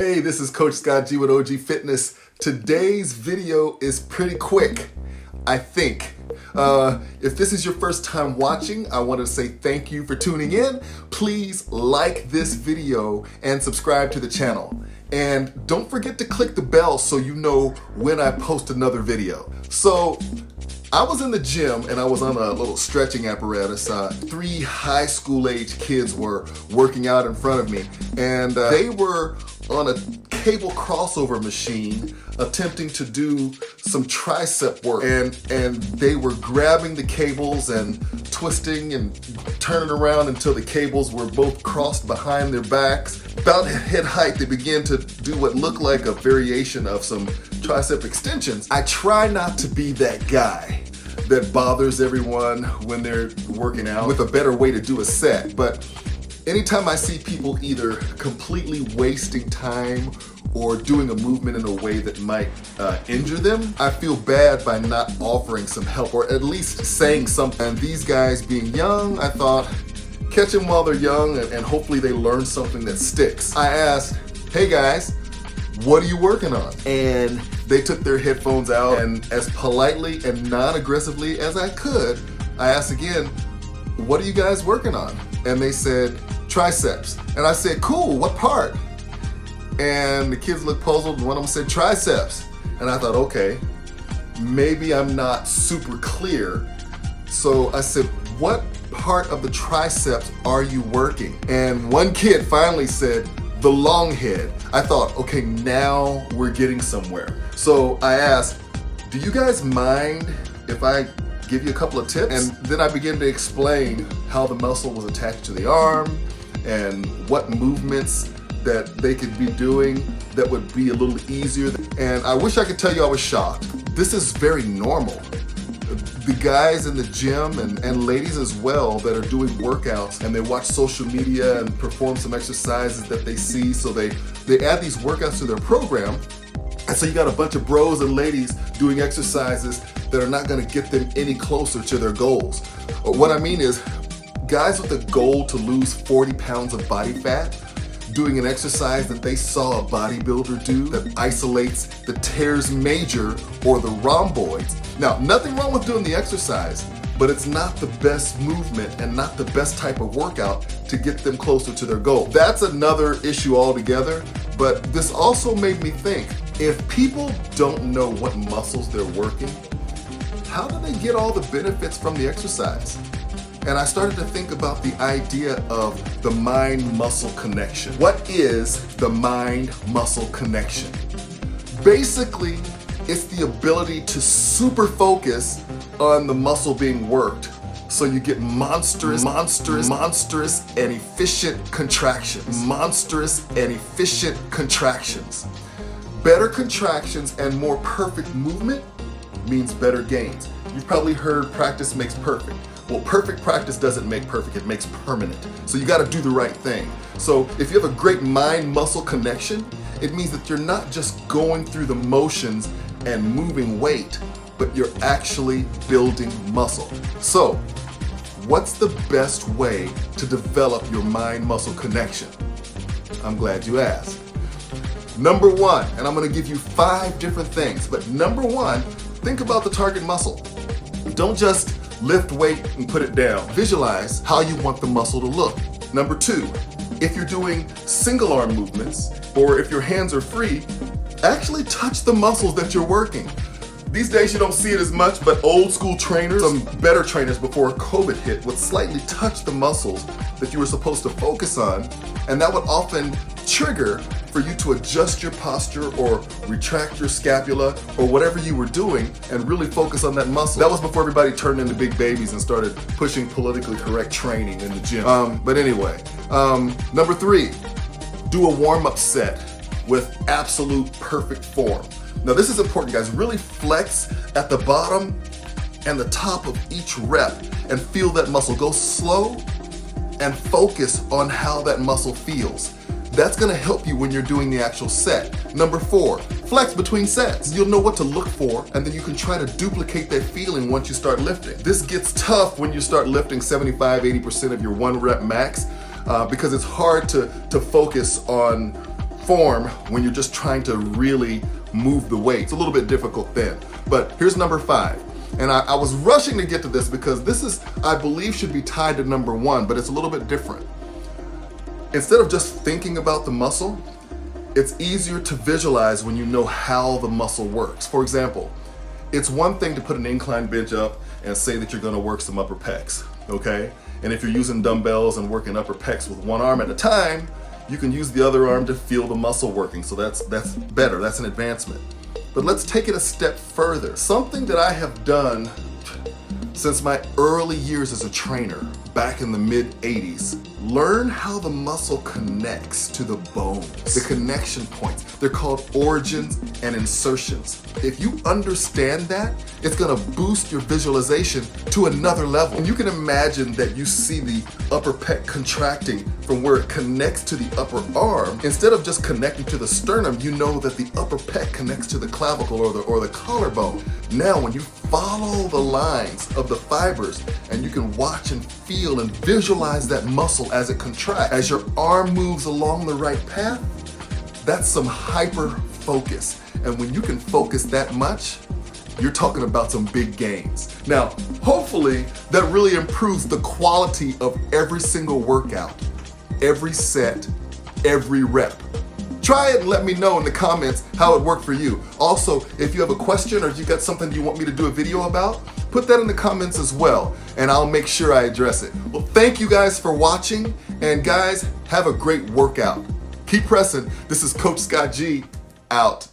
Hey, this is Coach Scott G with OG Fitness. Today's video is pretty quick, I think. If this is your first time watching, I want to say thank you for tuning in. Please like this video and subscribe to the channel. And don't forget to click the bell so you know when I post another video. So, I was in the gym and I was on a little stretching apparatus. 3 high school age kids were working out in front of me, and they were on a cable crossover machine attempting to do some tricep work, and they were grabbing the cables and twisting and turning around until the cables were both crossed behind their backs. About head height, they began to do what looked like a variation of some tricep extensions. I try not to be that guy that bothers everyone when they're working out with a better way to do a set, but anytime I see people either completely wasting time or doing a movement in a way that might injure them, I feel bad by not offering some help or at least saying something. And these guys being young, I thought, catch them while they're young and hopefully they learn something that sticks. I asked, hey guys, what are you working on? And they took their headphones out, and as politely and non-aggressively as I could, I asked again, what are you guys working on? And they said, triceps. And I said, cool, what part? And the kids looked puzzled, and one of them said, triceps. And I thought, okay, maybe I'm not super clear. So I said, what part of the triceps are you working? And one kid finally said, the long head. I thought, okay, now we're getting somewhere. So I asked, do you guys mind if I give you a couple of tips? And then I began to explain how the muscle was attached to the arm and what movements that they could be doing that would be a little easier. And I wish I could tell you I was shocked. This is very normal. The guys in the gym and ladies as well that are doing workouts and they watch social media and perform some exercises that they see, so they add these workouts to their program. And so you got a bunch of bros and ladies doing exercises that are not gonna get them any closer to their goals. What I mean is, guys with a goal to lose 40 pounds of body fat, doing an exercise that they saw a bodybuilder do that isolates the teres major or the rhomboids. Now, nothing wrong with doing the exercise, but it's not the best movement and not the best type of workout to get them closer to their goal. That's another issue altogether, but this also made me think, if people don't know what muscles they're working, how do they get all the benefits from the exercise? And I started to think about the idea of the mind-muscle connection. What is the mind-muscle connection? Basically, it's the ability to super focus on the muscle being worked so you get monstrous and efficient contractions. Monstrous and efficient contractions. Better contractions and more perfect movement means better gains. You've probably heard practice makes perfect. Well, perfect practice doesn't make perfect, it makes permanent. So you gotta do the right thing. So if you have a great mind-muscle connection, it means that you're not just going through the motions and moving weight, but you're actually building muscle. So, what's the best way to develop your mind-muscle connection? I'm glad you asked. Number 1, and I'm gonna give you 5 different things, but number 1, think about the target muscle. Don't just lift weight and put it down. Visualize how you want the muscle to look. Number 2, if you're doing single arm movements, or if your hands are free, actually touch the muscles that you're working. These days you don't see it as much, but old school trainers, some better trainers before COVID hit, would slightly touch the muscles that you were supposed to focus on, and that would often trigger for you to adjust your posture or retract your scapula or whatever you were doing and really focus on that muscle. That was before everybody turned into big babies and started pushing politically correct training in the gym. But anyway, number 3, do a warm-up set with absolute perfect form. Now this is important, guys. Really flex at the bottom and the top of each rep and feel that muscle. Go slow and focus on how that muscle feels. That's gonna help you when you're doing the actual set. Number 4, flex between sets. You'll know what to look for, and then you can try to duplicate that feeling once you start lifting. This gets tough when you start lifting 75-80% of your 1 rep max, because it's hard to focus on perform when you're just trying to really move the weight. It's a little bit difficult then. But here's number 5. And I was rushing to get to this because this is, I believe, should be tied to number 1, but it's a little bit different. Instead of just thinking about the muscle, it's easier to visualize when you know how the muscle works. For example, it's one thing to put an incline bench up and say that you're gonna work some upper pecs, okay? And if you're using dumbbells and working upper pecs with one arm at a time, you can use the other arm to feel the muscle working. So that's better, that's an advancement. But let's take it a step further. Something that I have done since my early years as a trainer, back in the mid-80s, learn how the muscle connects to the bones, the connection points. They're called origins and insertions. If you understand that, it's gonna boost your visualization to another level. And you can imagine that you see the upper pec contracting from where it connects to the upper arm. Instead of just connecting to the sternum, you know that the upper pec connects to the clavicle or the collarbone. Now, when you follow the lines of the fibers and you can watch and feel and visualize that muscle as it contracts, as your arm moves along the right path, that's some hyper focus. And when you can focus that much, you're talking about some big gains. Now, hopefully that really improves the quality of every single workout, every set, every rep. Try it and let me know in the comments how it worked for you. Also, if you have a question or if you got something you want me to do a video about, put that in the comments as well, and I'll make sure I address it. Well, thank you guys for watching, and guys, have a great workout. Keep pressing. This is Coach Scott G, out.